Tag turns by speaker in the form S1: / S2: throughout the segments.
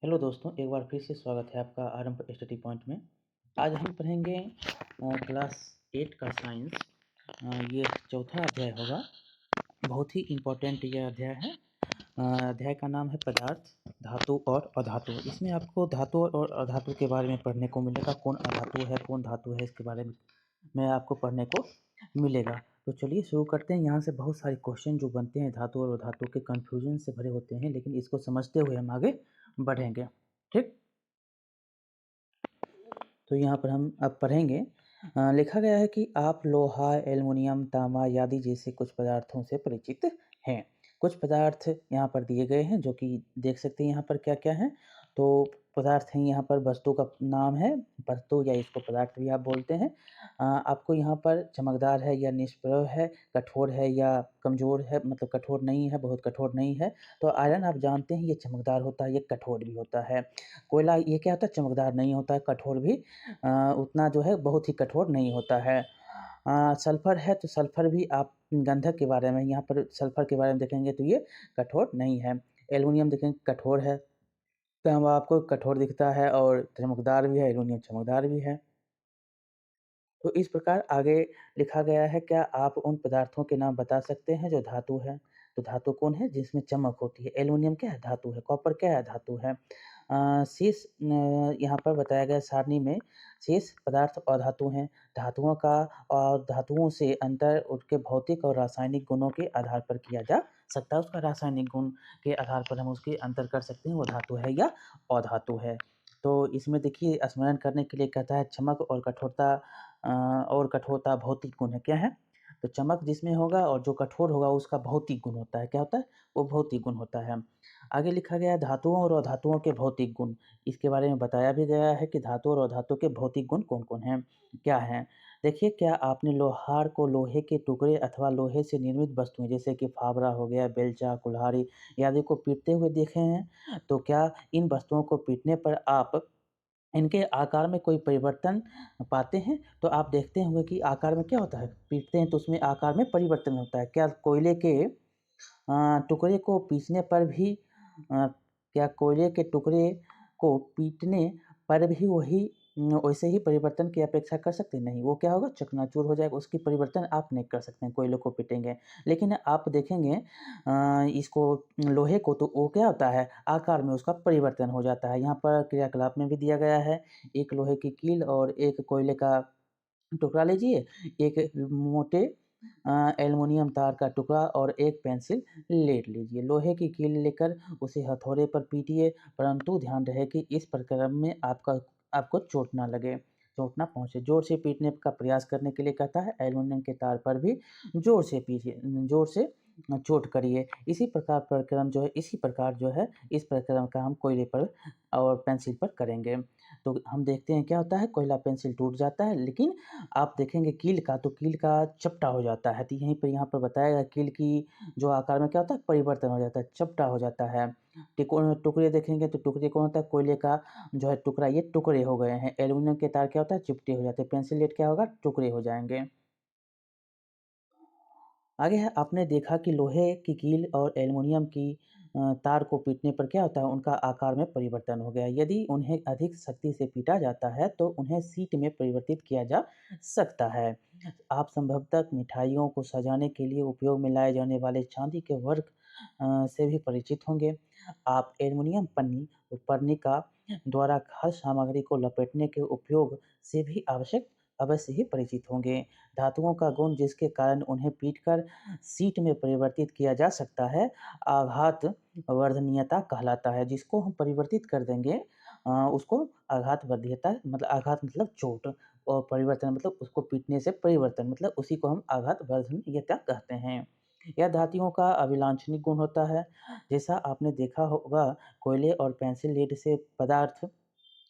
S1: Hello दोस्तों, एक बार फिर से स्वागत है आपका आरंभ स्टडी पॉइंट में। आज हम पढ़ेंगे क्लास 8 का साइंस। ये चौथा अध्याय होगा। बहुत ही इम्पोर्टेंट ये अध्याय है। अध्याय का नाम है पदार्थ, धातु और अधातु। इसमें आपको धातु और अधातु के बारे में पढ़ने को मिलेगा। कौन अधातु है, कौन धातु है, इसके बारे में आपको पढ़ने को मिलेगा। तो चलिए शुरू करते हैं। यहाँ से बहुत सारे क्वेश्चन जो बनते हैं धातु और अधातु के, कन्फ्यूजन से भरे होते हैं, लेकिन इसको समझते हुए हम आगे बढ़ेंगे। ठीक, तो यहाँ पर हम अब पढ़ेंगे। लिखा गया है कि आप लोहा, एल्युमिनियम, तांबा आदि जैसे कुछ पदार्थों से परिचित हैं। कुछ पदार्थ यहाँ पर दिए गए हैं जो कि देख सकते हैं यहाँ पर क्या क्या है। तो पदार्थ हैं, यहाँ पर वस्तु का नाम है वस्तु, या इसको पदार्थ भी आप बोलते हैं। आपको यहाँ पर चमकदार है या निष्प्रभ है, कठोर है या कमज़ोर है, मतलब कठोर नहीं है, बहुत कठोर नहीं है। तो आयरन आप जानते हैं ये चमकदार होता है, ये कठोर भी होता है। कोयला ये क्या होता है, चमकदार नहीं होता है, कठोर भी उतना जो है बहुत ही कठोर नहीं होता है। सल्फ़र है तो सल्फ़र भी आप गंधक के बारे में, यहाँ पर सल्फ़र के बारे में देखेंगे तो ये कठोर नहीं है। एल्युमिनियम देखेंगे कठोर है, तांबा आपको कठोर दिखता है और चमकदार भी है, एल्युमिनियम चमकदार भी है। तो इस प्रकार आगे लिखा गया है, क्या आप उन पदार्थों के नाम बता सकते हैं जो धातु है। तो धातु कौन है जिसमें चमक होती है। एल्युमिनियम क्या है, धातु है। कॉपर क्या है, धातु है। शेष यहाँ पर बताया गया सारणी में शेष पदार्थ अधातु हैं। धातुओं का और धातुओं से अंतर उसके भौतिक और रासायनिक गुणों के आधार पर किया जा सकता है। उसका रासायनिक गुण के आधार पर हम उसके अंतर कर सकते हैं, वो धातु है या अधातु है। तो इसमें देखिए स्मरण करने के लिए कहता है चमक और कठोरता भौतिक गुण है। क्या है, तो चमक जिसमें होगा और जो कठोर होगा उसका भौतिक गुण होता है। क्या होता है, वो भौतिक गुण होता है। आगे लिखा गया है धातुओं और अधातुओं के भौतिक गुण। इसके बारे में बताया भी गया है कि धातु और अधातु के भौतिक गुण कौन कौन हैं, क्या हैं। देखिए, क्या आपने लोहार को लोहे के टुकड़े अथवा लोहे से निर्मित वस्तुएं जैसे कि फावड़ा हो गया, बेलचा, कुल्हाड़ी आदि को पीटते हुए देखे हैं। तो क्या इन वस्तुओं को पीटने पर आप इनके आकार में कोई परिवर्तन पाते हैं। तो आप देखते होंगे कि आकार में क्या होता है, पीटते हैं तो उसमें आकार में परिवर्तन होता है। क्या कोयले के टुकड़े को पीसने पर भी क्या कोयले के टुकड़े को पीटने पर भी वैसे ही परिवर्तन की अपेक्षा कर सकते हैं? नहीं, वो क्या होगा, चकनाचूर हो जाएगा। उसकी परिवर्तन आप नहीं कर सकते हैं कोयले को पीटेंगे। लेकिन आप देखेंगे इसको लोहे को, तो वो क्या होता है, आकार में उसका परिवर्तन हो जाता है। यहाँ पर क्रियाकलाप में भी दिया गया है, एक लोहे की कील और एक कोयले का टुकड़ा लीजिए, एक मोटे एल्युमिनियम तार का टुकड़ा और एक पेंसिल लेड लीजिए। लोहे की कील लेकर उसे हथौड़े पर पीटिए, परंतु ध्यान रहे कि इस प्रक्रम में आपको चोट ना लगे, चोट ना पहुँचे। जोर से पीटने का प्रयास करने के लिए कहता है, एल्युमिनियम के तार पर भी जोर से पीटिए, जोर से चोट करिए। इसी प्रकार जो है इस प्रक्रम का हम कोयले पर और पेंसिल पर करेंगे। तो हम देखते हैं क्या होता है, कोयला पेंसिल टूट जाता है, लेकिन आप देखेंगे कील का, तो कील का चपटा हो जाता है। तो यहाँ पर बताया गया कील की जो आकार में क्या होता है, परिवर्तन हो जाता है, चपटा हो जाता है। टुकड़े देखेंगे तो टुकड़े कौन होता है, कोयले का जो है टुकड़ा, ये टुकड़े हो गए हैं। एल्युमिनियम के तार क्या होता है, चिपटे हो जाते हैं। पेंसिल लेड क्या होगा, टुकड़े हो जाएंगे। आगे है, आपने देखा कि लोहे की कील और एल्युमिनियम की तार को पीटने पर क्या होता है, उनका आकार में परिवर्तन हो गया। यदि उन्हें अधिक शक्ति से पीटा जाता है तो उन्हें शीट में परिवर्तित किया जा सकता है। आप संभवतः मिठाइयों को सजाने के लिए उपयोग में लाए जाने वाले चांदी के वर्क से भी परिचित होंगे। आप एल्युमिनियम पर्णिका द्वारा खाद्य सामग्री को लपेटने के उपयोग से भी आवश्यक अवश्य ही परिचित होंगे। धातुओं का गुण जिसके कारण उन्हें पीटकर शीट में परिवर्तित किया जा सकता है, आघात वर्धनीयता कहलाता है। जिसको हम परिवर्तित कर देंगे उसको आघात वर्धनीयता, मतलब आघात मतलब चोट, और परिवर्तन मतलब उसको पीटने से परिवर्तन, मतलब उसी को हम आघात वर्धनीयता कहते हैं। यह धातुओं का अभिलाक्षणिक गुण होता है। जैसा आपने देखा होगा, कोयले और पेंसिल लीड से पदार्थ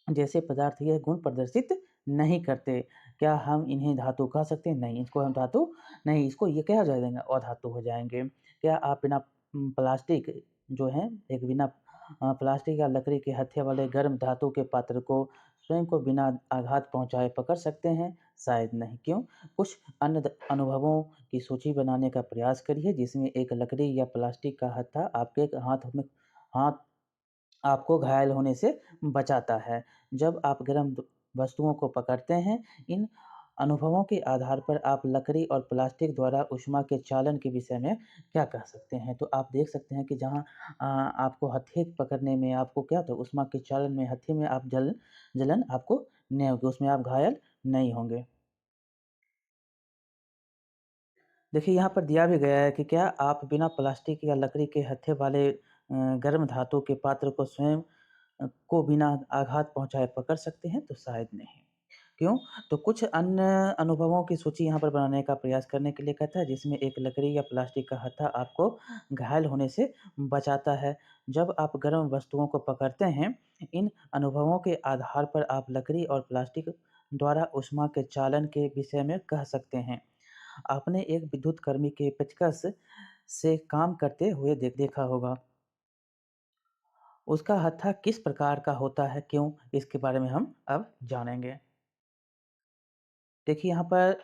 S1: जैसे पदार्थ यह गुण प्रदर्शित नहीं करते। क्या हम इन्हें धातु कह सकते हैं? नहीं, इसको हम धातु नहीं, इसको ये क्या हो जाएंगे, अधातु हो जाएँगे। क्या आप बिना प्लास्टिक जो है, एक बिना प्लास्टिक या लकड़ी के हत्थे वाले गर्म धातु के पात्र को स्वयं को बिना आघात पहुँचाए पकड़ सकते हैं? शायद नहीं। क्यों? कुछ अन्य अनुभवों की सूची बनाने का प्रयास करिए जिसमें एक लकड़ी या प्लास्टिक का हत्था आपके हाथ आपको घायल होने से बचाता है। जब आप गर्म वस्तुओं को पकड़ते हैं, इन अनुभवों के आधार पर आप लकड़ी और प्लास्टिक द्वारा ऊष्मा के चालन के विषय में क्या कह सकते हैं? तो आप देख सकते हैं कि जहाँ आपको हत्थे पकड़ने में आपको क्या होता है, ऊष्मा के चालन में हत्थे में आप जलन आपको नहीं होगी, उसमें आप घायल नहीं होंगे। देखिए, यहाँ पर दिया भी गया है कि क्या आप बिना प्लास्टिक या लकड़ी के हत्थे वाले गर्म धातु के पात्र को स्वयं को बिना आघात पहुँचाए पकड़ सकते हैं? तो शायद नहीं। क्यों? तो कुछ अन्य अनुभवों की सूची यहाँ पर बनाने का प्रयास करने के लिए कहता है, जिसमें एक लकड़ी या प्लास्टिक का हत्था आपको घायल होने से बचाता है। जब आप गर्म वस्तुओं को पकड़ते हैं, इन अनुभवों के आधार पर आप लकड़ी और प्लास्टिक द्वारा ऊष्मा के चालन के विषय में कह सकते हैं। आपने एक विद्युत कर्मी के पेचकस से काम करते हुए देखा होगा। उसका हत्था किस प्रकार का होता है, क्यों? इसके बारे में हम अब जानेंगे। देखिए यहाँ पर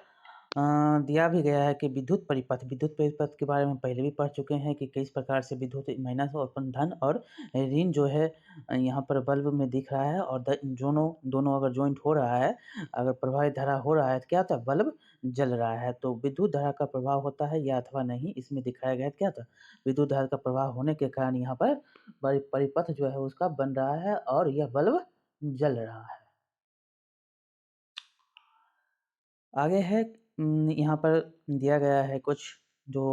S1: अ, दिया भी गया है कि विद्युत परिपथ के बारे में पहले भी पढ़ चुके हैं कि किस प्रकार से विद्युत माइनस और अपन धन और ऋण जो है यहाँ पर बल्ब में दिख रहा है और दोनों दोनों अगर जॉइंट हो रहा है, अगर प्रवाहित धारा हो रहा है तो क्या होता है, बल्ब जल रहा है। तो विद्युत धारा का प्रभाव होता है या अथवा नहीं, इसमें दिखाया गया है क्या था, विद्युत धारा का प्रभाव होने के कारण यहाँ पर परिपथ जो है उसका बन रहा है और यह बल्ब जल रहा है। आगे है यहाँ पर दिया गया है कुछ जो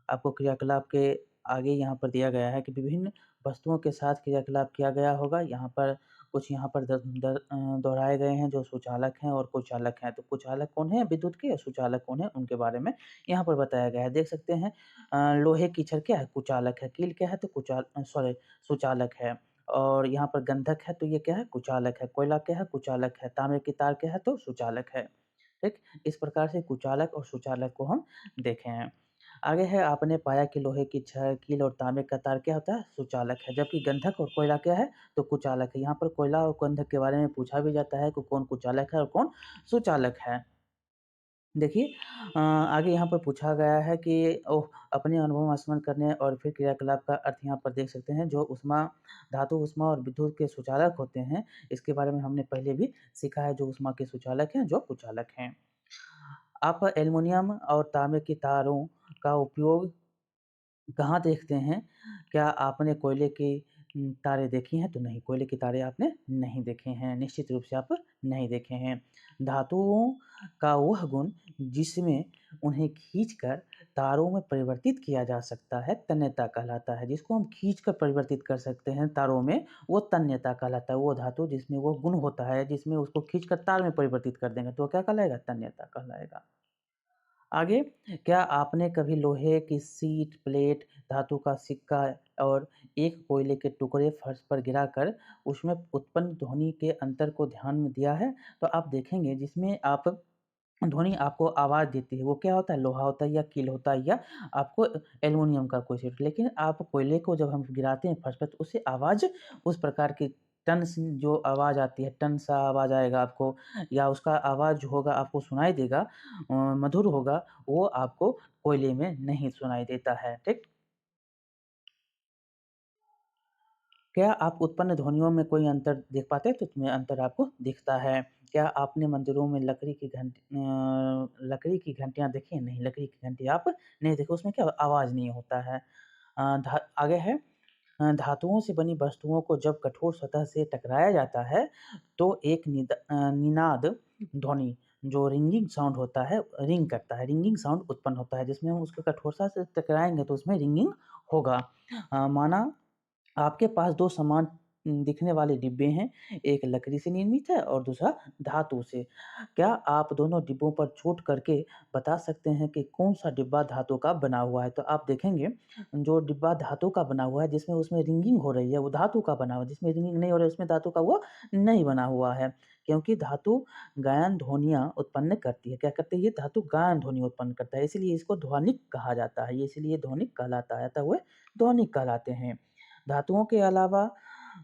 S1: आपको क्रियाकलाप के आगे यहाँ पर दिया गया है कि विभिन्न वस्तुओं के साथ क्रियाकलाप किया गया होगा। यहाँ पर कुछ यहाँ पर दोहराए गए हैं जो सुचालक हैं और कुचालक हैं। तो कुचालक कौन है विद्युत के और सुचालक कौन है उनके बारे में यहाँ पर बताया गया है। देख सकते हैं लोहे की छड़ क्या है, कुचालक है। कील क्या है, तो सॉरी सुचालक है। और यहाँ पर गंधक है तो ये क्या है, कुचालक है। कोयला क्या है, कुचालक है। तांबे की तार क्या है, तो सुचालक है। ठीक? इस प्रकार से कुचालक और सुचालक को हम देखे हैं। आगे है आपने पाया कि लोहे की छड़, कील और तांबे का तार क्या होता है, सुचालक है, जबकि गंधक और कोयला क्या है, तो कुचालक है। यहाँ पर कोयला और गंधक के बारे में पूछा भी जाता है कि कौन कुचालक है और कौन सुचालक है। देखिए आगे यहाँ पर पूछा गया है कि अपने अनुभव में स्मरण करने और फिर क्रियाकलाप का अर्थ यहाँ पर देख सकते हैं। जो धातु ऊष्मा और विद्युत के सुचालक होते हैं, इसके बारे में हमने पहले भी सीखा है। जो ऊष्मा के सुचालक हैं, जो कुचालक हैं। आप एल्युमीनियम और तांबे की तारों का उपयोग कहाँ देखते हैं? क्या आपने कोयले की तारें देखी हैं? तो नहीं, कोयले की तारें आपने नहीं देखे हैं, निश्चित रूप से आप नहीं देखे हैं। धातुओं का वह गुण जिसमें उन्हें खींचकर तारों में परिवर्तित किया जा सकता है, तन्यता कहलाता है। जिसको हम खींचकर परिवर्तित कर सकते हैं तारों में, वो तन्यता कहलाता है। वो धातु जिसमें वो गुण होता है, जिसमें उसको खींचकर तार में परिवर्तित कर देंगे, तो वो क्या कहलाएगा? तन्यता कहलाएगा। आगे, क्या आपने कभी लोहे की शीट, प्लेट, धातु का सिक्का और एक कोयले के टुकड़े फर्श पर गिराकर उसमें उत्पन्न ध्वनि के अंतर को ध्यान में दिया है? तो आप देखेंगे जिसमें आप ध्वनि आपको आवाज़ देती है, वो क्या होता है? लोहा होता है या कील होता है या आपको एल्युमीनियम का कोई शीट। लेकिन आप कोयले को जब हम गिराते हैं फर्श पे तो उससे आवाज़ उस प्रकार की टन सी जो आवाज़ आती है, टन सा आवाज़ आएगा आपको या उसका आवाज़ जो होगा आपको सुनाई देगा मधुर होगा, वो आपको कोयले में नहीं सुनाई देता है, ठीक? क्या आप उत्पन्न ध्वनियों में कोई अंतर देख पाते हैं? तो इसमें अंतर आपको दिखता है। क्या आपने मंदिरों में लकड़ी की घंटियाँ देखी हैं? नहीं, लकड़ी की घंटी आप नहीं देखी, उसमें क्या आवाज़ नहीं होता है। अ, धा आगे है धातुओं से बनी वस्तुओं को जब कठोर सतह से टकराया जाता है, तो एक निनाद ध्वनि जो रिंगिंग साउंड होता है, रिंग करता है, रिंगिंग साउंड उत्पन्न होता है, जिसमें हम उसको कठोरता से टकराएँगे तो उसमें रिंगिंग होगा। माना आपके पास 2 समान दिखने वाले डिब्बे हैं, एक लकड़ी से निर्मित है और दूसरा धातु से। क्या आप दोनों डिब्बों पर चोट करके बता सकते हैं कि कौन-सा डिब्बा धातु का बना हुआ है? तो आप देखेंगे, जो डिब्बा धातु का बना हुआ है, जिसमें उसमें रिंगिंग हो रही है, वो धातु का बना हुआ है, जिसमें रिंगिंग नहीं हो रही है, उसमें धातु का वो नहीं बना हुआ है। क्योंकि धातु गायन ध्वनियाँ उत्पन्न करती है। क्या करती है? ये धातु गायन ध्वनि उत्पन्न करता है, इसीलिए इसको ध्वनिक कहा जाता है। ये इसीलिए ध्वनिक कहलाता है, अतः वो ध्वनिक कहलाते हैं। धातुओं के अलावा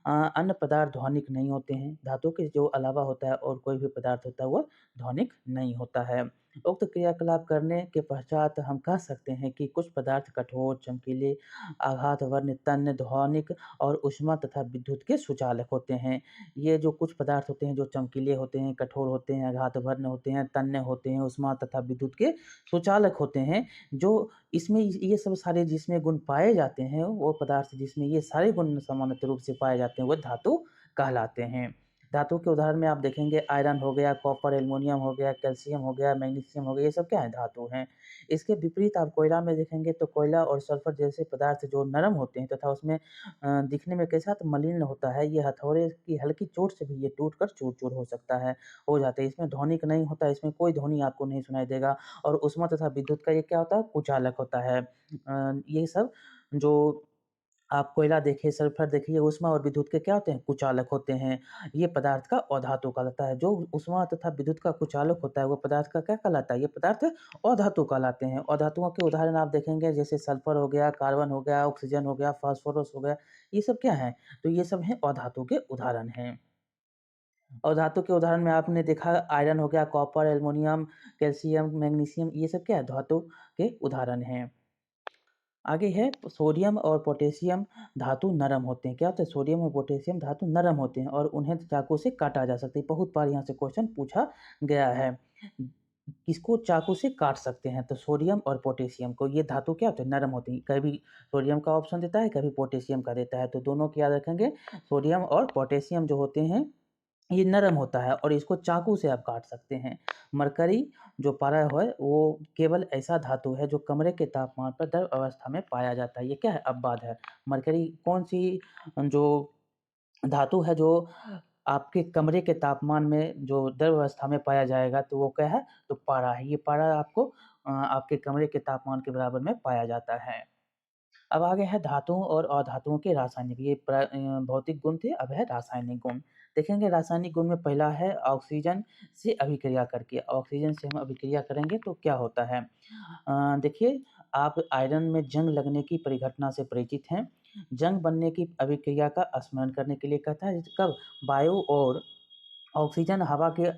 S1: अन्य पदार्थ ध्वनिक नहीं होते हैं। धातु के जो अलावा होता है और कोई भी पदार्थ होता है वो ध्वनिक नहीं होता है। उक्त क्रियाकलाप करने के पश्चात हम कह सकते हैं कि कुछ पदार्थ कठोर, चमकीले, आघातवर्ण, तन्य, ध्वनिक और ऊष्मा तथा विद्युत के सुचालक होते हैं। ये जो कुछ पदार्थ होते हैं जो चमकीले होते हैं, कठोर होते हैं, आघातवर्ण होते हैं, तन्य होते हैं, ऊष्मा तथा विद्युत के सुचालक होते हैं, जो इसमें ये सब सारे जिसमें गुण पाए जाते हैं, वो पदार्थ जिसमें ये सारे गुण सामान्य रूप से पाए जाते हैं, वो धातु कहलाते हैं। धातु के उदाहरण में आप देखेंगे आयरन हो गया, कॉपर, एल्युमिनियम हो गया, कैल्शियम हो गया, मैग्नीशियम हो गया, ये सब क्या है? धातु हैं। इसके विपरीत आप कोयला में देखेंगे तो कोयला और सल्फर जैसे पदार्थ जो नरम होते हैं तथा उसमें दिखने में कैसा तो मलिन होता है, ये हथौड़े की हल्की चोट से भी ये टूटकर चूर-चूर हो सकता है, हो जाता है। इसमें ध्वनिक नहीं होता, इसमें कोई ध्वनि आपको नहीं सुनाई देगा और ऊष्मा तथा विद्युत का ये क्या होता है? कुचालक होता है। ये सब जो आप कोयला देखिए, सल्फर देखिए, ऊष्मा और विद्युत के क्या होते हैं? कुचालक होते हैं। ये पदार्थ का अधातु कहलाता है। जो ऊष्मा तथा विद्युत का कुचालक होता है, वो पदार्थ का क्या कहलाता है? ये पदार्थ अधातु कहलाते हैं। अधातुओं के उदाहरण आप देखेंगे जैसे सल्फर हो गया, कार्बन हो गया, ऑक्सीजन हो गया, फास्फोरस हो गया, ये सब क्या हैं? तो ये सब हैं अधातु के उदाहरण हैं। अधातु के उदाहरण में आपने देखा आयरन हो गया, कॉपर, एल्युमिनियम, कैल्शियम, मैग्नीशियम, ये सब क्या है? धातु के उदाहरण हैं। आगे है सोडियम और पोटेशियम धातु नरम होते हैं। क्या होता है? सोडियम और पोटेशियम धातु नरम होते हैं और उन्हें चाकू से काटा जा सकता है। बहुत बार यहाँ से क्वेश्चन पूछा गया है। किसको चाकू से काट सकते हैं? तो सोडियम और पोटेशियम को। ये धातु क्या होते हैं? नरम होती हैं। कभी सोडियम का ऑप्शन देता है, कभी पोटेशियम का देता है। तो दोनों को याद रखेंगे। सोडियम और पोटेशियम जो होते हैं ये नरम होता है और इसको चाकू से आप काट सकते हैं। मरकरी जो पारा है वो केवल ऐसा धातु है जो कमरे के तापमान पर द्रव अवस्था में पाया जाता है। ये क्या है? अवबाध है। मरकरी कौन-सी जो धातु है जो आपके कमरे के तापमान में जो द्रव अवस्था में पाया जाएगा तो वो क्या है? तो पारा है। ये पारा आपको आपके कमरे के तापमान के बराबर में पाया जाता है। अब आगे है धातुओं और अधातुओं के रासायनिक ये भौतिक गुण थे, अब है रासायनिक गुण। देखेंगे रासायनिक गुण में पहला है ऑक्सीजन से अभिक्रिया करके। ऑक्सीजन से हम अभिक्रिया करेंगे तो क्या होता है? देखिए आप आयरन में जंग लगने की परिघटना से परिचित हैं। जंग बनने की अभिक्रिया का स्मरण करने के लिए कहता है कब? वायु और ऑक्सीजन हवा के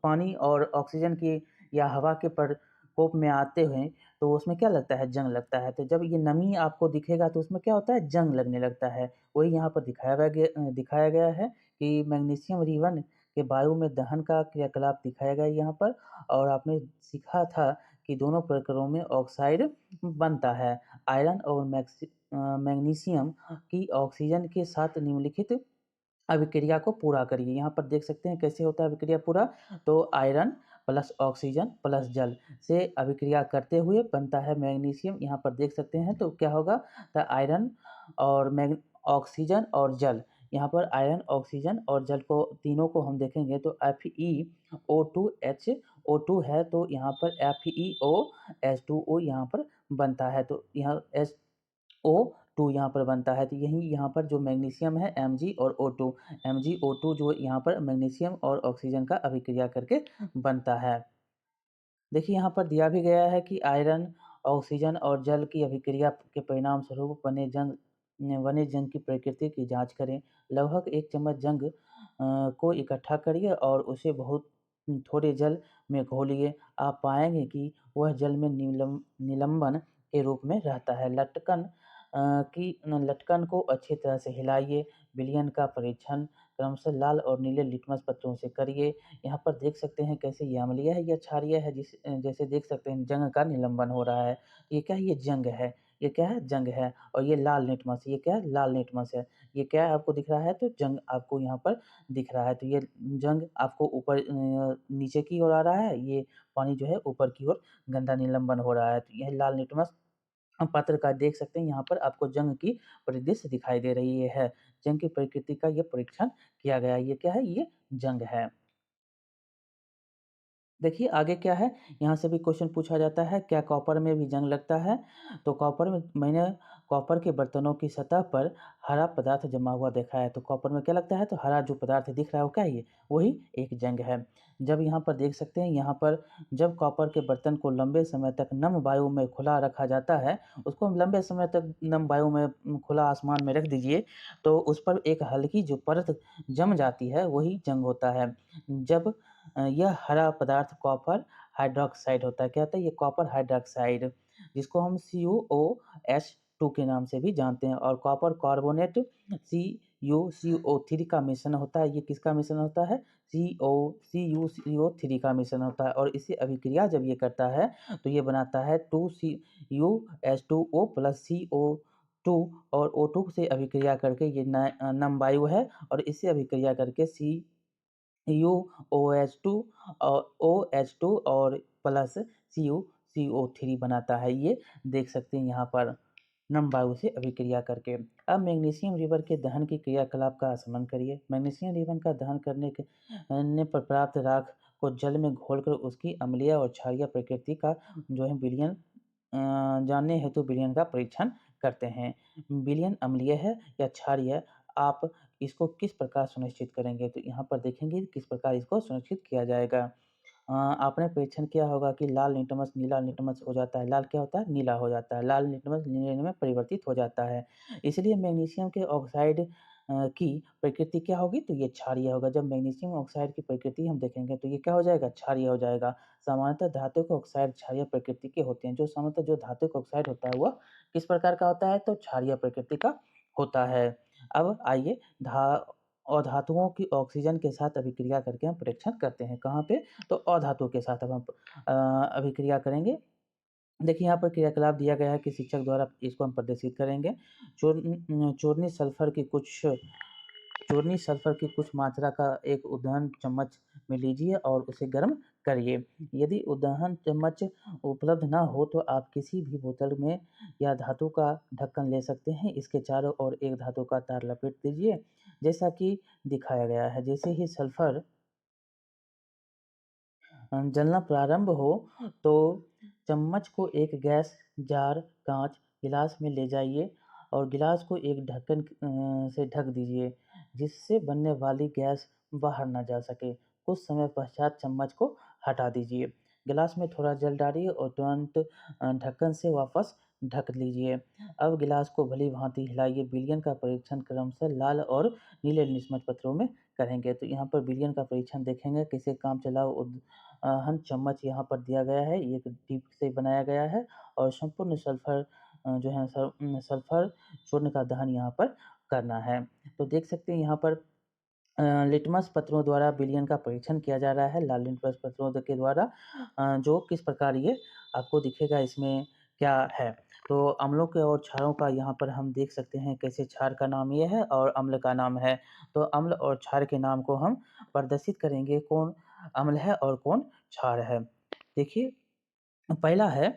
S1: पानी और ऑक्सीजन की या हवा के प्रकोप में आते हुए तो उसमें क्या लगता है? जंग लगता है। तो जब ये नमी आपको दिखेगा तो उसमें क्या होता है? जंग लगने लगता है। वही यहाँ पर दिखाया गया है कि मैग्नीशियम रिवन के वायु में दहन का क्रियाकलाप दिखाया गया है यहाँ पर और आपने सीखा था कि दोनों प्रकारों में ऑक्साइड बनता है। आयरन और मैग्नीशियम की ऑक्सीजन के साथ निम्नलिखित अभिक्रिया को पूरा करिए। यहाँ पर देख सकते हैं कैसे होता है अभिक्रिया पूरा? तो आयरन प्लस ऑक्सीजन प्लस जल से अभिक्रिया करते हुए बनता है मैग्नीशियम। यहाँ पर देख सकते हैं तो क्या होगा? तो आयरन और ऑक्सीजन और जल। यहाँ पर आयरन, ऑक्सीजन और जल को तीनों को हम देखेंगे तो FeO2H2O है तो यहाँ पर FeOH2O यहाँ पर बनता है। तो यहाँ O2 यहाँ पर बनता है तो यही यहाँ पर जो मैग्नीशियम है Mg और O2 MgO2 जो यहाँ पर मैग्नीशियम और ऑक्सीजन का अभिक्रिया करके बनता है। देखिए यहाँ पर दिया भी गया है कि आयरन, ऑक्सीजन और जल की अभिक्रिया के परिणाम स्वरूप बने जंग की प्रकृति की जांच करें। लगभग 1 चम्मच जंग को इकट्ठा करिए और उसे बहुत थोड़े जल में घोलिए। आप पाएँगे कि वह जल में निलंबन के रूप में रहता है। लटकन को अच्छी तरह से हिलाइए। विलयन का परीक्षण क्रमशः लाल और नीले लिटमस पत्रों से करिए। यहाँ पर देख सकते हैं कैसे ये अम्लीय है या क्षारीय है जैसे देख सकते हैं जंग का निलंबन हो रहा है। ये क्या है? ये जंग है। ये क्या है? जंग है और ये लाल लिटमस ये क्या है? लाल लिटमस है। ये क्या है आपको दिख रहा है? तो जंग आपको यहाँ पर दिख रहा है। तो ये जंग आपको ऊपर नीचे की ओर आ रहा है, ये पानी जो है ऊपर की ओर गंदा निलंबन हो रहा है। तो यह लाल लिटमस हम पत्र का देख सकते हैं यहाँ पर आपको जंग की परिदृश्य दिखाई दे रही है। जंग की प्रकृति का ये परीक्षण किया गया है। ये क्या है? ये जंग है। देखिए आगे क्या है, यहाँ से भी क्वेश्चन पूछा जाता है, क्या कॉपर में भी जंग लगता है? तो कॉपर में मैंने कॉपर के बर्तनों की सतह पर हरा पदार्थ जमा हुआ देखा है। तो कॉपर में क्या लगता है? तो हरा जो पदार्थ दिख रहा है वो क्या है ये? वही एक जंग है। जब यहाँ पर देख सकते हैं यहाँ पर जब कॉपर के बर्तन को लंबे समय तक नम वायु में खुला रखा जाता है, उसको हम लंबे समय तक नम वायु में खुला आसमान में रख दीजिए, तो उस पर एक हल्की जो परत जम जाती है वही जंग होता है। जब यह हरा पदार्थ कॉपर हाइड्रॉक्साइड होता है। क्या होता है? ये कॉपर हाइड्रॉक्साइड, जिसको हम CuOH2 के नाम से भी जानते हैं, और कॉपर कार्बोनेट CuCO3 का मिश्रण होता है। ये किसका मिश्रण होता है? CuCO3 का मिश्रण होता है, और इसे अभिक्रिया जब ये करता है तो ये बनाता है 2CuH2O प्लस CO2, और O2 से अभिक्रिया करके ये नम वायु है, और इससे अभिक्रिया करके CuOH2 और OH2 और प्लस CuCO3 बनाता है। ये देख सकते हैं यहाँ पर नम वायु से अभिक्रिया करके। अब मैग्नीशियम रिवर के दहन की क्रियाकलाप का स्मरण करिए। मैग्नीशियम रिवर का दहन करने पर प्राप्त राख को जल में घोलकर उसकी अम्लीय और क्षारीय प्रकृति का जो है विलयन जानने हेतु विलयन का परीक्षण करते हैं। विलयन अम्लीय है या क्षारीय है, आप इसको किस प्रकार सुनिश्चित करेंगे? तो यहाँ पर देखेंगे किस प्रकार इसको सुनिश्चित किया जाएगा। आपने परीक्षण किया होगा कि लाल लिटमस नीला लिटमस हो जाता है। लाल क्या होता है? नीला हो जाता है। लाल लिटमस नीले में परिवर्तित हो जाता है। इसलिए मैग्नीशियम के ऑक्साइड की प्रकृति क्या होगी? तो ये क्षारीय होगा। जब मैग्नीशियम ऑक्साइड की प्रकृति हम देखेंगे तो ये क्या हो जाएगा? क्षारीय हो जाएगा। सामान्यतः धातु के ऑक्साइड क्षारीय प्रकृति के होते हैं। सामान्यतः जो धातु का ऑक्साइड होता है वह किस प्रकार का होता है? तो क्षारीय प्रकृति का होता है। अब आइए अधातुओं की ऑक्सीजन के साथ अभिक्रिया करके हम परीक्षण करते हैं। कहाँ पे? तो अधातु के साथ अब हम अभिक्रिया करेंगे। देखिए यहाँ पर क्रियाकलाप दिया गया है कि शिक्षक द्वारा इसको हम प्रदर्शित करेंगे। चूर्णी सल्फर की कुछ मात्रा का एक उद्वहन चम्मच में लीजिए और उसे गर्म करिए। यदि उद्वहन चम्मच उपलब्ध ना हो तो आप किसी भी बोतल में या धातु का ढक्कन ले सकते हैं। इसके चारों ओर एक धातु का तार लपेट दीजिए, जैसा कि दिखाया गया है। जैसे ही सल्फर जलना प्रारंभ हो तो चम्मच को एक गैस जार, कांच, गिलास में ले जाइए और गिलास को एक ढक्कन से ढक दीजिए, जिससे बनने वाली गैस बाहर न जा सके। कुछ समय पश्चात चम्मच को हटा दीजिए। गिलास में थोड़ा जल डालिए और तुरंत ढक्कन से वापस ढक लीजिए। अब गिलास को भली भांति हिलाइए। विलयन का परीक्षण क्रमशः लाल और नीले निस्मत पत्रों में करेंगे। तो यहाँ पर विलयन का परीक्षण देखेंगे। कैसे काम चलाओ हन चम्मच यहाँ पर दिया गया है, ये एक टिप से बनाया गया है, और संपूर्ण सल्फर जो है सल्फर चूर्ण का दहन यहाँ पर करना है। तो देख सकते हैं यहाँ पर लिटमस पत्रों द्वारा विलयन का परीक्षण किया जा रहा है। लाल लिटमस पत्रों के द्वारा जो किस प्रकार ये आपको दिखेगा इसमें क्या है। तो अम्लों के और क्षारों का यहाँ पर हम देख सकते हैं कैसे क्षार का नाम ये है और अम्ल का नाम है। तो अम्ल और क्षार के नाम को हम प्रदर्शित करेंगे, कौन अम्ल है और कौन क्षार है। देखिए पहला है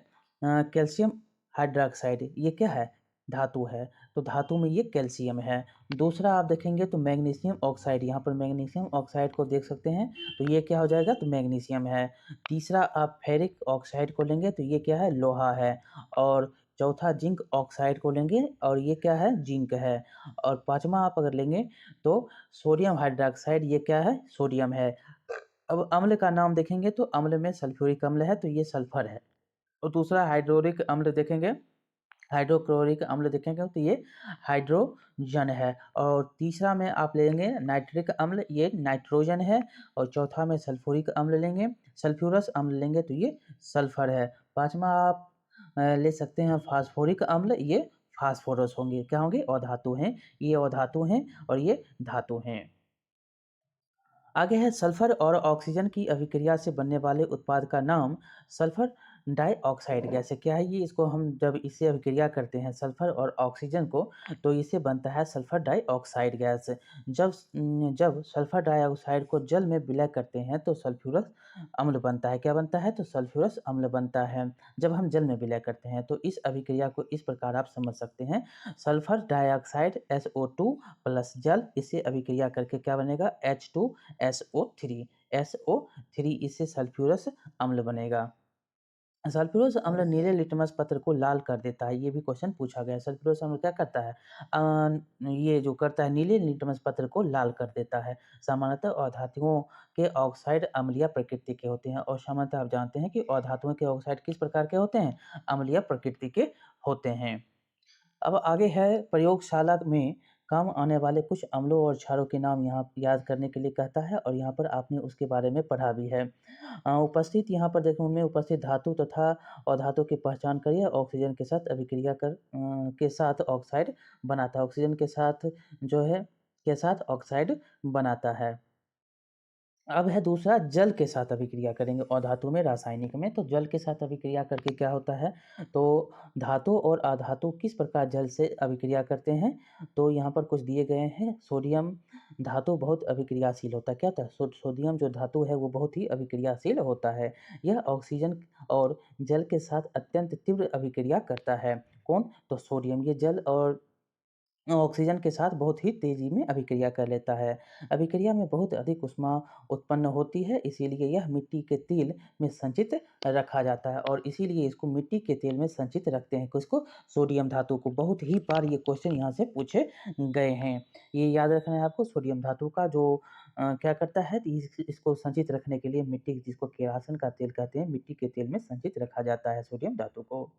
S1: कैल्शियम हाइड्रॉक्साइड। ये क्या है? धातु है। तो धातु में ये कैल्शियम है। दूसरा आप देखेंगे तो मैग्नीशियम ऑक्साइड, यहाँ पर मैग्नीशियम ऑक्साइड को देख सकते हैं, तो ये क्या हो जाएगा? तो मैग्नीशियम है। तीसरा आप फेरिक ऑक्साइड को लेंगे तो ये क्या है? लोहा है। और चौथा जिंक ऑक्साइड को लेंगे और ये क्या है? जिंक है। और पांचवा आप अगर लेंगे तो सोडियम हाइड्रॉक्साइड, ये क्या है? सोडियम है। अब अम्ल का नाम देखेंगे तो अम्ल में सल्फ्यूरिक अम्ल है, तो ये सल्फर है। और दूसरा हाइड्रोरिक अम्ल देखेंगे, हाइड्रोक्लोरिक अम्ल देखेंगे तो ये हाइड्रोजन है। और तीसरा में आप लेंगे नाइट्रिक अम्ल, ये नाइट्रोजन है। और चौथा में सल्फ्यूरिक अम्ल लेंगे, सल्फ्यूरस अम्ल लेंगे तो ये सल्फर है। पांचवा आप ले सकते हैं फास्फोरिक अम्ल, ये फास्फोरस होंगे। क्या होंगे? अधातु हैं। ये अधातु हैं और ये धातु हैं। आगे है सल्फर और ऑक्सीजन की अभिक्रिया से बनने वाले उत्पाद का नाम सल्फर डाइऑक्साइड गैस है। क्या है ये? इसको हम जब इससे अभिक्रिया करते हैं सल्फर और ऑक्सीजन को तो इससे बनता है सल्फर डाइऑक्साइड गैस। जब सल्फर डाइऑक्साइड को जल में विलय करते हैं तो सल्फ्यूरस अम्ल बनता है। क्या बनता है? तो सल्फ्यूरस अम्ल बनता है जब हम जल में विलय करते हैं। तो इस अभिक्रिया को इस प्रकार आप समझ सकते हैं, सल्फर डाइऑक्साइड SO2 प्लस जल, इससे अभिक्रिया करके क्या बनेगा? SO3 इससे सल्फ्यूरस अम्ल बनेगा। सल्फ्यूरस अम्ल नीले लिटमस पत्र को लाल कर देता है। ये भी क्वेश्चन पूछा गया है। सल्फ्यूरस अम्ल क्या करता है? ये जो करता है नीले लिटमस पत्र को लाल कर देता है। सामान्यतः अधातुओं के ऑक्साइड अम्लीय प्रकृति के होते हैं, और सामान्यतः आप जानते हैं कि अधातुओं के ऑक्साइड किस प्रकार के होते हैं? अम्लीय प्रकृति के होते हैं। अब आगे है प्रयोगशाला में काम आने वाले कुछ अम्लों और क्षारों के नाम यहाँ याद करने के लिए कहता है और यहाँ पर आपने उसके बारे में पढ़ा भी है। उपस्थित यहाँ पर देखो उनमें उपस्थित धातु तथा अधातु की पहचान करिए, ऑक्सीजन के साथ अभिक्रिया के साथ ऑक्साइड बनाता है। ऑक्सीजन के साथ जो है के साथ ऑक्साइड बनाता है। अब है दूसरा जल के साथ अभिक्रिया करेंगे अधातु में रासायनिक में। तो जल के साथ अभिक्रिया करके क्या होता है, तो धातु और अधातु किस प्रकार जल से अभिक्रिया करते हैं, तो यहाँ पर कुछ दिए गए हैं। सोडियम धातु बहुत अभिक्रियाशील होता है। क्या होता है, सोडियम जो धातु है वो बहुत ही अभिक्रियाशील होता है। यह ऑक्सीजन और जल के साथ अत्यंत तीव्र अभिक्रिया करता है। कौन, तो सोडियम। ये जल और ऑक्सीजन के साथ बहुत ही तेज़ी में अभिक्रिया कर लेता है। अभिक्रिया में बहुत अधिक ऊष्मा उत्पन्न होती है, इसीलिए यह मिट्टी के तेल में संचित रखा जाता है और इसीलिए इसको मिट्टी के तेल में संचित रखते हैं। किसको, सोडियम धातु को। बहुत ही बार ये क्वेश्चन यहाँ से पूछे गए हैं। ये याद रखना है आपको, सोडियम धातु का जो क्या करता है, इसको संचित रखने के लिए मिट्टी, जिसको केरासन का तेल कहते हैं, मिट्टी के तेल में संचित रखा जाता है सोडियम धातु को।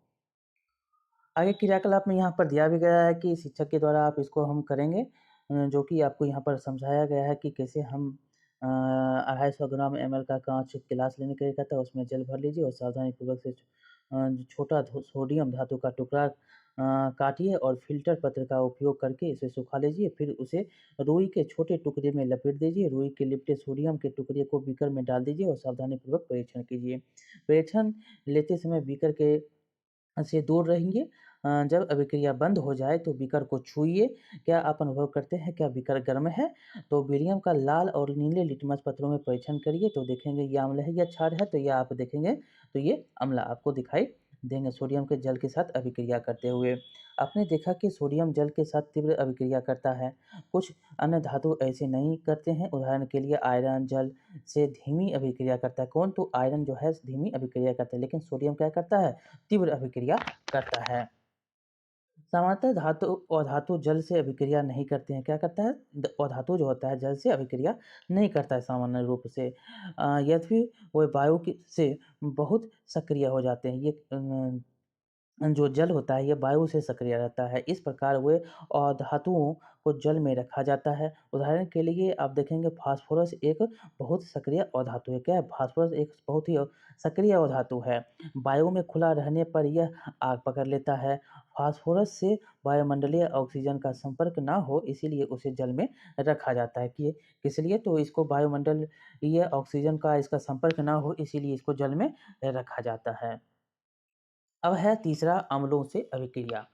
S1: आगे क्रियाकलाप में यहाँ पर दिया भी गया है कि शिक्षक के द्वारा आप इसको हम करेंगे, जो कि आपको यहाँ पर समझाया गया है कि कैसे हम 250 ग्राम ml का कांच गिलास लेने के लिए कहता है, उसमें जल भर लीजिए और सावधानीपूर्वक से छोटा सोडियम धातु का टुकड़ा काटिए और फिल्टर पत्र का उपयोग करके इसे सुखा लीजिए। फिर उसे रुई के छोटे टुकड़े में लपेट दीजिए। रुई के लिपटे सोडियम के टुकड़े को बीकर में डाल दीजिए और सावधानीपूर्वक परीक्षण कीजिए। परीक्षण लेते समय बीकर के से दूर रहेंगे। जब अभिक्रिया बंद हो जाए तो बीकर को छूइए। क्या आप अनुभव करते हैं, क्या बीकर गर्म है? तो बेरियम का लाल और नीले लिटमस पत्रों में परीक्षण करिए तो देखेंगे ये अम्ल है या क्षार है, तो ये आप देखेंगे तो ये अम्ल आपको दिखाई देंगे सोडियम के जल के साथ अभिक्रिया करते हुए। आपने देखा कि सोडियम जल के साथ तीव्र अभिक्रिया करता है। कुछ अन्य धातु ऐसे नहीं करते हैं। उदाहरण के लिए आयरन जल से धीमी अभिक्रिया करता है। कौन, तो आयरन जो है धीमी अभिक्रिया करता है, लेकिन सोडियम क्या करता है, तीव्र अभिक्रिया करता है। सामान्यतः धातु और धातु जल से अभिक्रिया नहीं करते हैं। क्या करता है, और धातु जो होता है जल से अभिक्रिया नहीं करता है सामान्य रूप से। यद्यपि वो वायु से बहुत सक्रिय हो जाते हैं। ये जो जल होता है ये वायु से सक्रिय रहता है। इस प्रकार वे धातुओं को जल में रखा जाता है। उदाहरण के लिए आप देखेंगे फास्फोरस एक बहुत सक्रिय अधातु है। क्या है, फास्फोरस एक बहुत ही सक्रिय अधातु है। वायु में खुला रहने पर यह आग पकड़ लेता है। फास्फोरस से वायुमंडलीय ऑक्सीजन का संपर्क ना हो, इसीलिए उसे जल में रखा जाता है। कि किस लिए, तो इसको वायुमंडलीय ऑक्सीजन का इसका संपर्क ना हो, इसीलिए इसको जल में रखा जाता है। अब है तीसरा, अम्लों से अभिक्रिया।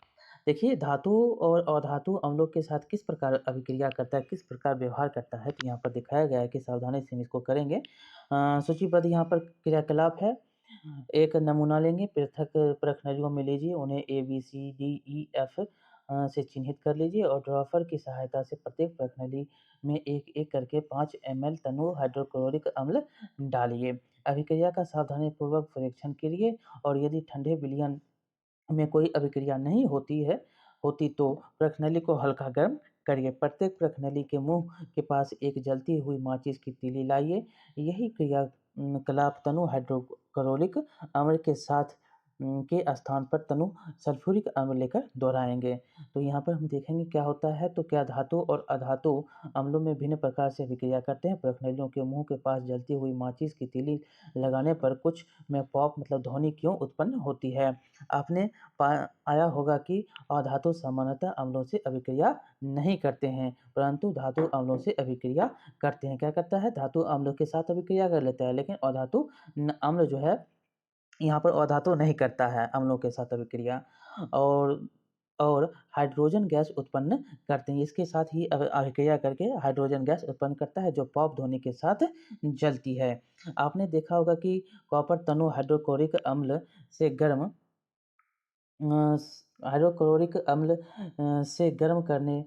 S1: देखिए धातु और अधातु अम्लों के साथ किस प्रकार अभिक्रिया करता है, किस प्रकार व्यवहार करता है, तो यहाँ पर दिखाया गया है कि सावधानी से हम इसको करेंगे। सूचीबद्ध यहाँ पर क्रियाकलाप है। एक नमूना लेंगे, पृथक प्रश्नलियों में लीजिए, उन्हें A B C D E F से चिन्हित कर लीजिए और ड्रॉफर की सहायता से प्रत्येक प्रश्नली में एक एक करके 5 ml तनु हाइड्रोक्लोरिक अम्ल डालिए। अभिक्रिया का सावधानीपूर्वक परीक्षण करिए और यदि ठंडे विलयन में कोई अभिक्रिया नहीं होती तो प्रश्नली को हल्का गर्म करिए। प्रत्येक प्रश्नली के मुंह के पास एक जलती हुई माचिस की तीली लाइए। यही क्रिया कलाप तनु हाइड्रोक्लोरिक अम्ल के साथ के स्थान पर तनु सल्फ्यूरिक अम्ल लेकर दोहराएंगे। तो यहाँ पर हम देखेंगे क्या होता है, तो क्या धातु और अधातु अम्लों में भिन्न प्रकार से अभिक्रिया करते हैं। प्रश्नलियों के मुंह के पास जलती हुई माचिस की तीली लगाने पर कुछ में पॉप मतलब ध्वनि क्यों उत्पन्न होती है। आपने पाया होगा कि अधातु सामान्यतः अम्लों से अभिक्रिया नहीं करते हैं, परंतु धातु अम्लों से अभिक्रिया करते हैं। क्या करता है, धातु अम्लों के साथ अभिक्रिया कर लेता है, लेकिन अधातु अम्ल जो है यहाँ पर अधातु नहीं करता है अम्लों के साथ अभिक्रिया। और और हाइड्रोजन गैस उत्पन्न करते हैं। इसके साथ ही अभिक्रिया करके हाइड्रोजन गैस उत्पन्न करता है जो पॉप ध्वनि के साथ जलती है। आपने देखा होगा कि कॉपर तनु हाइड्रोक्लोरिक अम्ल से गर्म हाइड्रोक्लोरिक अम्ल से गर्म करने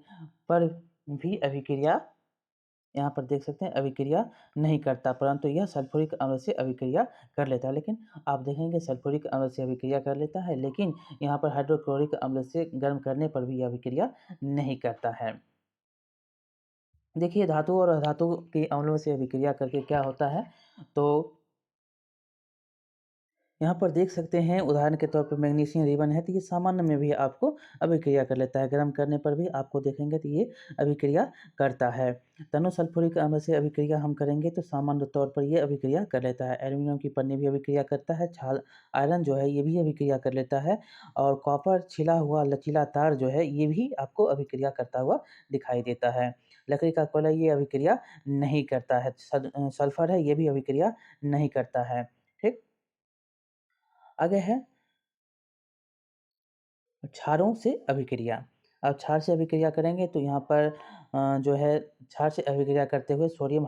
S1: पर भी अभिक्रिया, यहाँ पर देख सकते हैं, अभिक्रिया नहीं करता, परंतु यह सल्फ्यूरिक अम्ल से अभिक्रिया कर लेता है। लेकिन आप देखेंगे सल्फ्यूरिक अम्ल से अभिक्रिया कर लेता है, लेकिन यहाँ पर हाइड्रोक्लोरिक अम्ल से गर्म करने पर भी यह अभिक्रिया नहीं करता है। देखिए धातु और अधातु के अम्लों से अभिक्रिया करके क्या होता है, तो यहाँ पर देख सकते हैं उदाहरण के तौर पर मैग्नीशियम रिबन है तो ये सामान्य में भी आपको अभिक्रिया कर लेता है। गर्म करने पर भी आपको देखेंगे तो ये अभिक्रिया करता है। तनु सल्फ्यूरिक अम्ल से अभिक्रिया हम करेंगे तो सामान्य तौर पर ये अभिक्रिया कर लेता है। एल्यूमीनियम की पन्नी भी अभिक्रिया करता है। छाल आयरन जो है ये भी अभिक्रिया कर लेता है और कॉपर छिला हुआ लचीला तार जो है ये भी आपको अभिक्रिया करता हुआ दिखाई देता है। लकड़ी का कोयला ये अभिक्रिया नहीं करता है। सल्फर है ये भी अभिक्रिया नहीं करता है। ठीक? आगे है क्षारों से अभिक्रिया। अब क्षार से अभिक्रिया करेंगे तो यहाँ पर जो है क्षार से अभिक्रिया करते हुए सोडियम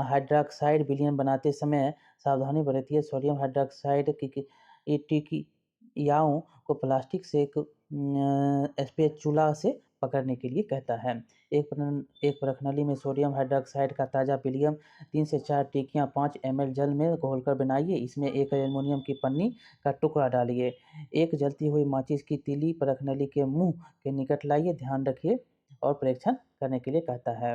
S1: हाइड्रॉक्साइड विलयन बनाते समय सावधानी बरतिए। सोडियम हाइड्रॉक्साइड की टिकियाओं को प्लास्टिक से एक स्पैचुला से पकड़ने के लिए कहता है। एक प्रखनली में सोडियम हाइड्रॉक्साइड का ताज़ा विलयन 3 से 4 टिकियाँ 5 ml जल में घोलकर बनाइए। इसमें एक एल्युमिनियम की पन्नी का टुकड़ा डालिए। एक जलती हुई माचिस की तीली परखनली के मुंह के निकट लाइए, ध्यान रखिए और परीक्षण करने के लिए कहता है।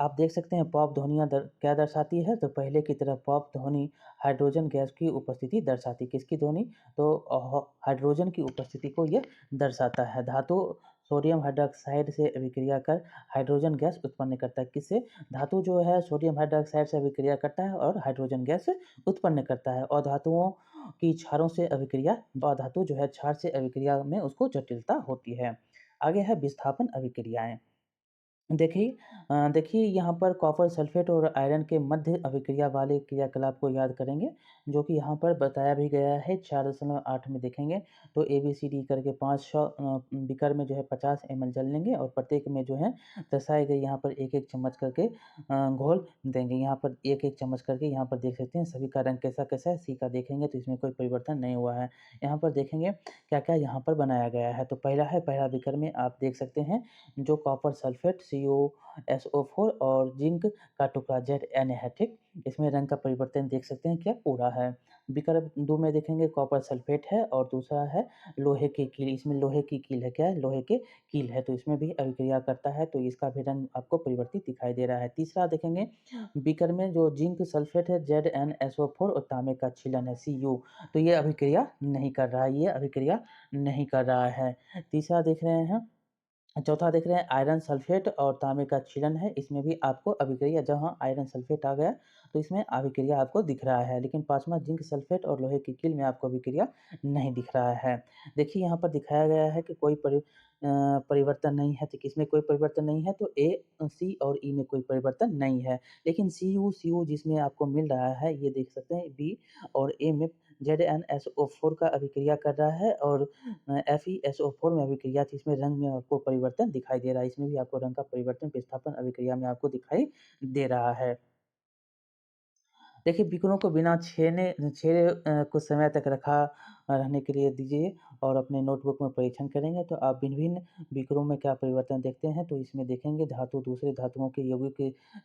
S1: आप देख सकते हैं पॉप ध्वनियाँ क्या दर्शाती है तो पहले की तरह पॉप ध्वनि हाइड्रोजन गैस की उपस्थिति दर्शाती। किसकी ध्वनि? तो हाइड्रोजन की उपस्थिति को यह दर्शाता है। धातु सोडियम हाइड्रॉक्साइड से अभिक्रिया कर हाइड्रोजन गैस उत्पन्न करता है। किससे? धातु जो है सोडियम हाइड्रॉक्साइड से अभिक्रिया करता है और हाइड्रोजन गैस उत्पन्न करता है। और धातुओं की क्षारों से अभिक्रिया व धातु जो है क्षार से अभिक्रिया में उसको जटिलता होती है। आगे है विस्थापन अभिक्रियाएं। देखिए यहाँ पर कॉपर सल्फेट और आयरन के मध्य अभिक्रिया वाले क्रियाकलाप को याद करेंगे जो कि यहाँ पर बताया भी गया है 4.8 में देखेंगे तो ABCD करके 500 बीकर में जो है 50 ml जल लेंगे और प्रत्येक में जो है दर्शाए गए यहाँ पर एक एक चम्मच करके घोल देंगे। यहाँ पर एक एक चम्मच करके यहाँ पर देख सकते हैं सभी का रंग कैसा कैसा है। सी का देखेंगे तो इसमें कोई परिवर्तन नहीं हुआ है। यहाँ पर देखेंगे क्या क्या यहाँ पर बनाया गया है तो पहला बीकर में आप देख सकते हैं जो कॉपर सल्फेट CuSO4 और जिंक का टुकड़ा Zn है। ठीक? इसमें रंग का परिवर्तन देख सकते हैं क्या पूरा है। विकल्प 2 में देखेंगे कॉपर सल्फेट है और दूसरा है लोहे की कील। इसमें लोहे की कील है। क्या है? लोहे के कील है तो इसमें भी अभिक्रिया करता है तो इसका भी रंग आपको परिवर्तित दिखाई दे रहा है। तीसरा देखेंगे बीकर में जो जिंक सल्फेट है ZnSO4 और तांबे का छीलन है Cu तो ये अभिक्रिया नहीं कर रहा है। ये अभिक्रिया नहीं कर रहा है। तीसरा देख रहे हैं चौथा देख रहे हैं आयरन सल्फेट और तांबे का क्षीणन है। इसमें भी आपको अभिक्रिया जहाँ आयरन सल्फेट आ गया तो इसमें अभिक्रिया आपको दिख रहा है। लेकिन पाँचवा जिंक सल्फेट और लोहे की कील में आपको अभिक्रिया नहीं दिख रहा है। देखिए यहाँ पर दिखाया गया है कि कोई परिवर्तन नहीं है तो किसमें कोई परिवर्तन नहीं है तो ए सी और ई में कोई परिवर्तन नहीं है। लेकिन सी यू जिसमें आपको मिल रहा है ये देख सकते हैं बी और ए में ZnSO4 का अभिक्रिया कर रहा है और FeSO4 में अभिक्रिया थी। इसमें रंग में आपको परिवर्तन दिखाई दे रहा है। इसमें भी आपको रंग का परिवर्तन विस्थापन अभिक्रिया में आपको दिखाई दे रहा है। देखिए बिक्रों को बिना छेड़े कुछ समय तक रखा रहने के लिए दीजिए और अपने नोटबुक में परीक्षण करेंगे तो आप भिन्न-भिन्न बिक्रों में क्या परिवर्तन देखते हैं तो इसमें देखेंगे धातु दूसरे धातुओं के यौगिक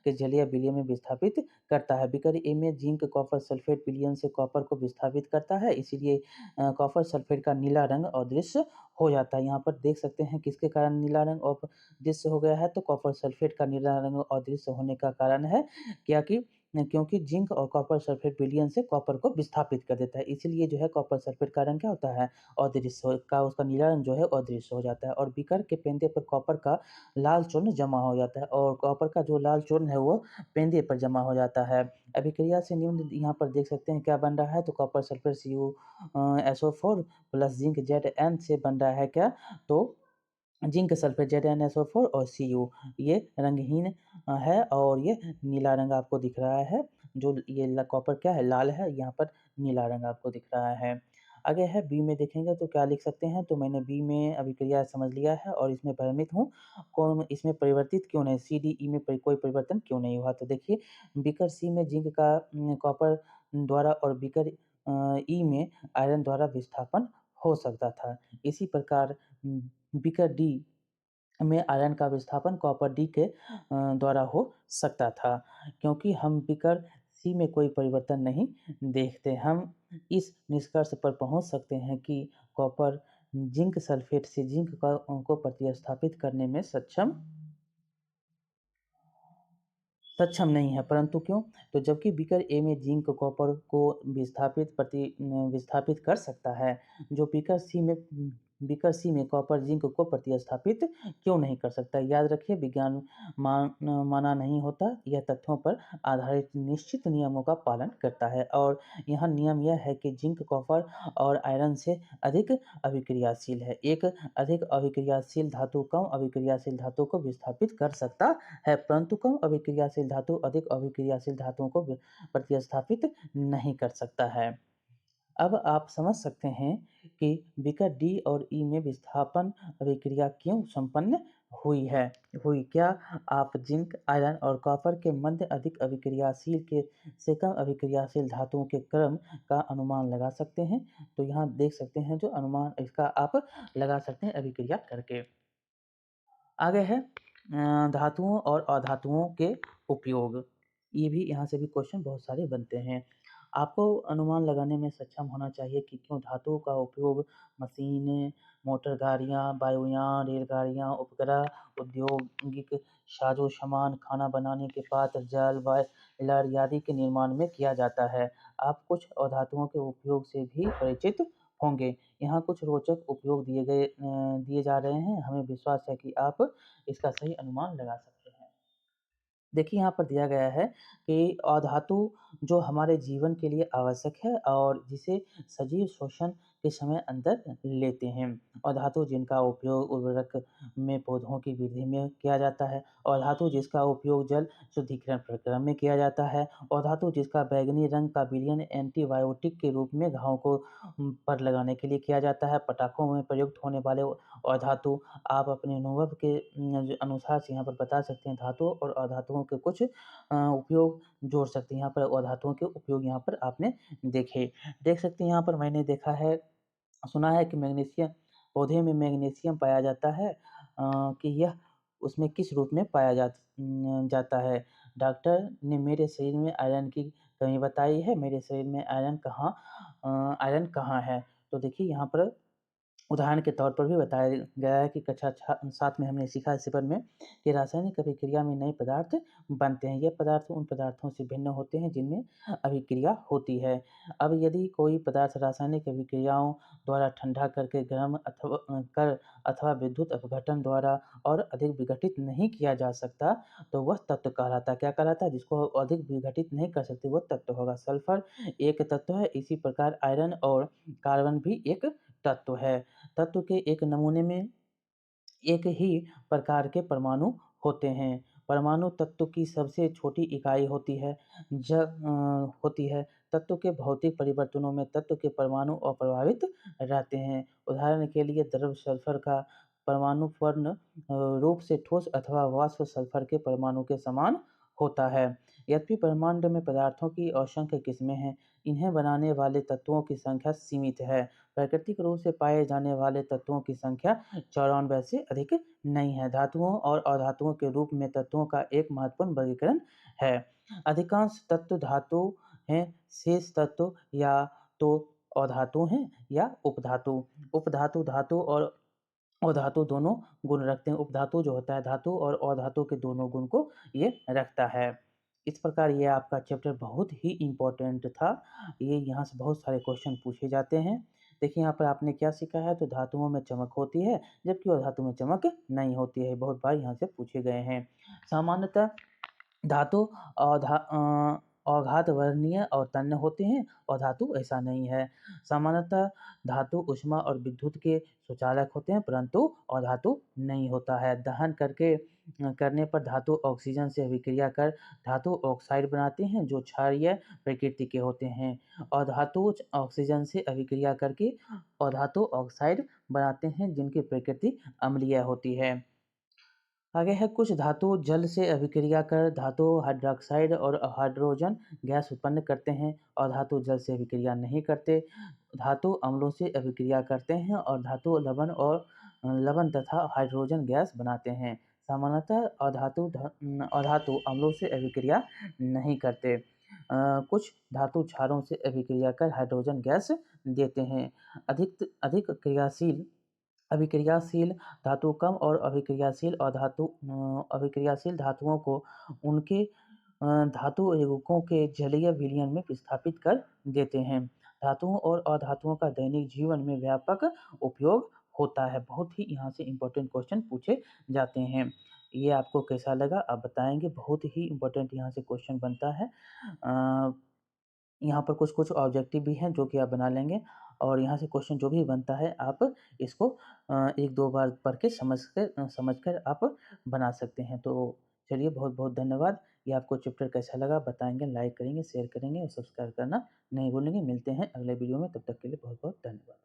S1: के जलीय विलयन में विस्थापित करता है। बिकर ए में जिंक कॉपर सल्फेट विलयन से कॉपर को विस्थापित करता है इसीलिए कॉपर सल्फेट का नीला रंग अदृश्य हो जाता है। यहाँ पर देख सकते हैं किसके कारण नीला रंग अदृश्य हो गया है तो कॉपर सल्फेट का नीला रंग अदृश्य होने का कारण है क्या कि क्योंकि जिंक और कॉपर सल्फेट विलयन से कॉपर को विस्थापित कर देता है। इसीलिए जो है कॉपर सल्फेट का रंग क्या होता है? अदृश्य का उसका नीला रंग जो है अदृश्य हो जाता है और बीकर के पेंदे पर कॉपर का लाल चूर्ण जमा हो जाता है और कॉपर का जो लाल चूर्ण है वो पेंदे पर जमा हो जाता है। अभिक्रिया से निम्न यहाँ पर देख सकते हैं क्या बन रहा है तो copper sulphate CuSO4 plus zinc Zn से बन रहा है क्या तो जिंक सल्फेट ZnSO4 और Cu ये रंगहीन है और ये नीला रंग आपको दिख रहा है। जो ये कॉपर क्या है लाल है यहाँ पर नीला रंग आपको दिख रहा है। आगे है बी में देखेंगे तो क्या लिख सकते हैं तो मैंने बी में अभिक्रिया समझ लिया है और इसमें भ्रमित हूँ कौन इसमें परिवर्तित क्यों नहीं CDE में कोई परिवर्तन क्यों नहीं हुआ तो देखिए बीकर सी में जिंक का कॉपर द्वारा और बीकर ई में आयरन द्वारा विस्थापन हो सकता था। इसी प्रकार बीकर डी में आयरन का विस्थापन कॉपर डी के द्वारा हो सकता था। क्योंकि हम बीकर सी में कोई परिवर्तन नहीं देखते हम इस निष्कर्ष पर पहुंच सकते हैं कि कॉपर जिंक सल्फेट से जिंक को प्रतिस्थापित करने में सक्षम सक्षम नहीं है, परंतु क्यों? तो जबकि बीकर ए में जिंक कॉपर को विस्थापित कर सकता है, जो बीकर सी में कॉपर जिंक को प्रतिस्थापित क्यों नहीं कर सकता? याद रखिए, विज्ञान माना नहीं होता, यह तथ्यों पर आधारित निश्चित नियमों का पालन करता है। और यहाँ नियम यह है कि जिंक कॉपर और आयरन से अधिक अभिक्रियाशील है। एक अधिक अभिक्रियाशील धातु कम अभिक्रियाशील धातु को विस्थापित कर सकता है, परंतु कम अभिक्रियाशील धातु अधिक अभिक्रियाशील धातुओं को प्रतिस्थापित नहीं कर सकता है। अब आप समझ सकते हैं कि बीकर डी और ई में विस्थापन अभिक्रिया क्यों संपन्न हुई। क्या आप जिंक, आयरन और कॉपर के मध्य अधिक अभिक्रियाशील के से कम अभिक्रियाशील धातुओं के क्रम का अनुमान लगा सकते हैं? तो यहाँ देख सकते हैं, जो अनुमान इसका आप लगा सकते हैं अभिक्रिया करके। आगे है धातुओं और अधातुओं के उपयोग। ये भी यहाँ से भी क्वेश्चन बहुत सारे बनते हैं। आपको अनुमान लगाने में सक्षम होना चाहिए कि क्यों धातुओं का उपयोग मशीनें, मोटर गाड़ियाँ, वायुयान, रेलगाड़ियाँ, उपग्रह, औद्योगिक साजो-सामान, खाना बनाने के पात्र, जल, बॉयलर आदि के निर्माण में किया जाता है। आप कुछ अधातुओं के उपयोग से भी परिचित होंगे। यहाँ कुछ रोचक उपयोग दिए जा रहे हैं। हमें विश्वास है कि आप इसका सही अनुमान लगा सकते हैं। देखिए, यहाँ पर दिया गया है कि अधातु जो हमारे जीवन के लिए आवश्यक है और जिसे सजीव श्वसन के समय अंदर लेते हैं। अधातु जिनका उपयोग उर्वरक में पौधों की वृद्धि में किया जाता है। अधातु जिसका उपयोग जल शुद्धिकरण प्रक्रिया में किया जाता है। अधातु जिसका बैंगनी रंग का विलयन एंटीबायोटिक के रूप में घावों को पर लगाने के लिए किया जाता है। पटाखों में प्रयुक्त होने वाले अधातु आप अपने अनुभव के अनुसार से यहाँ पर बता सकते हैं। धातु और अधातुओं के कुछ उपयोग जोड़ सकते हैं। यहाँ पर अधातुओं के उपयोग यहाँ पर आपने देख सकते हैं। यहाँ पर मैंने देखा है, सुना है कि मैग्नीशियम, पौधे में मैग्नीशियम पाया जाता है, कि यह उसमें किस रूप में जाता है। डॉक्टर ने मेरे शरीर में आयरन की कमी बताई है। मेरे शरीर में आयरन कहाँ है? तो देखिए, यहाँ पर उदाहरण के तौर पर भी बताया गया है कि कक्षा 7 में हमने सीखा इस पेपर में कि रासायनिक अभिक्रिया में नए पदार्थ बनते हैं। ये पदार्थ उन पदार्थों से भिन्न होते हैं जिनमें अभिक्रिया होती है। अब यदि कोई पदार्थ रासायनिक अभिक्रियाओं द्वारा ठंडा करके गर्म अथवा विद्युत अपघटन द्वारा और अधिक विघटित नहीं किया जा सकता, तो वह तत्व कहलाता है। क्या कहलाता है? जिसको अधिक विघटित नहीं कर सकते, वह तत्व होगा। सल्फर एक तत्व है, इसी प्रकार आयरन और कार्बन भी एक तत्व है। तत्व के एक नमूने में एक ही प्रकार के परमाणु होते हैं। परमाणु तत्व की सबसे छोटी इकाई होती है। तत्व के भौतिक परिवर्तनों में तत्व के परमाणु अप्रभावित रहते हैं। उदाहरण के लिए, द्रव सल्फर का परमाणु पूर्ण रूप से ठोस अथवा वाष्प सल्फर के परमाणु के समान होता है। यद्यपि ब्रह्मांड में पदार्थों की असंख्य किस्में हैं, इन्हें बनाने वाले तत्वों की संख्या सीमित है। प्राकृतिक रूप से पाए जाने वाले तत्वों की संख्या 94 से अधिक नहीं है। धातुओं और अधातुओं के रूप में तत्वों का एक महत्वपूर्ण वर्गीकरण है। अधिकांश तत्व धातु हैं, शेष तत्व या तो अधातु हैं या उपधातु। उपधातु धातु और अधातु दोनों गुण रखते हैं। उपधातु जो होता है धातु और अधातु के दोनों गुण को ये रखता है। इस प्रकार ये आपका चैप्टर बहुत ही इम्पोर्टेंट था। ये यहाँ से बहुत सारे क्वेश्चन पूछे जाते हैं। देखिए, यहाँ पर आपने क्या सीखा है, तो धातुओं में चमक होती है जबकि अधातु में चमक नहीं होती है। बहुत बार यहाँ से पूछे गए हैं। सामान्यतः धातु अघात वर्णीय और तन्य होते हैं और धातु ऐसा नहीं है। सामान्यतः धातु ऊष्मा और विद्युत के सुचालक होते हैं, परंतु अधातु नहीं होता है। दहन करने पर धातु ऑक्सीजन से अभिक्रिया कर धातु ऑक्साइड बनाते हैं, जो क्षारीय प्रकृति के होते हैं। और धातु ऑक्सीजन से अभिक्रिया करके अधातु ऑक्साइड बनाते हैं, जिनकी प्रकृति अम्लीय होती है। आगे है, कुछ धातु जल से अभिक्रिया कर धातु हाइड्रॉक्साइड और हाइड्रोजन गैस उत्पन्न करते हैं और धातु जल से अभिक्रिया नहीं करते। धातु अम्लों से अभिक्रिया करते हैं और धातु लवण तथा हाइड्रोजन गैस बनाते हैं। सामान्यतः अधातु अम्लों से अभिक्रिया नहीं करते। कुछ धातु क्षारों से अभिक्रिया कर हाइड्रोजन गैस देते हैं। अधिक अभिक्रियाशील धातु कम और अभिक्रियाशील धातुओं को उनके धातु यौगिकों के जलीय विलयन में विस्थापित कर देते हैं। धातुओं और अधातुओं का दैनिक जीवन में व्यापक उपयोग होता है। बहुत ही यहाँ से इम्पोर्टेंट क्वेश्चन पूछे जाते हैं। ये आपको कैसा लगा आप बताएँगे? बहुत ही इम्पोर्टेंट यहाँ से क्वेश्चन बनता है। यहाँ पर कुछ-कुछ ऑब्जेक्टिव भी हैं जो कि आप बना लेंगे और यहाँ से क्वेश्चन जो भी बनता है आप इसको 1-2 बार पढ़ के समझकर आप बना सकते हैं। तो चलिए बहुत-बहुत धन्यवाद। ये आपको चैप्टर कैसा लगा बताएँगे, लाइक करेंगे, शेयर करेंगे और सब्सक्राइब करना नहीं भूलेंगे। मिलते हैं अगले वीडियो में, तब तक के लिए बहुत-बहुत धन्यवाद।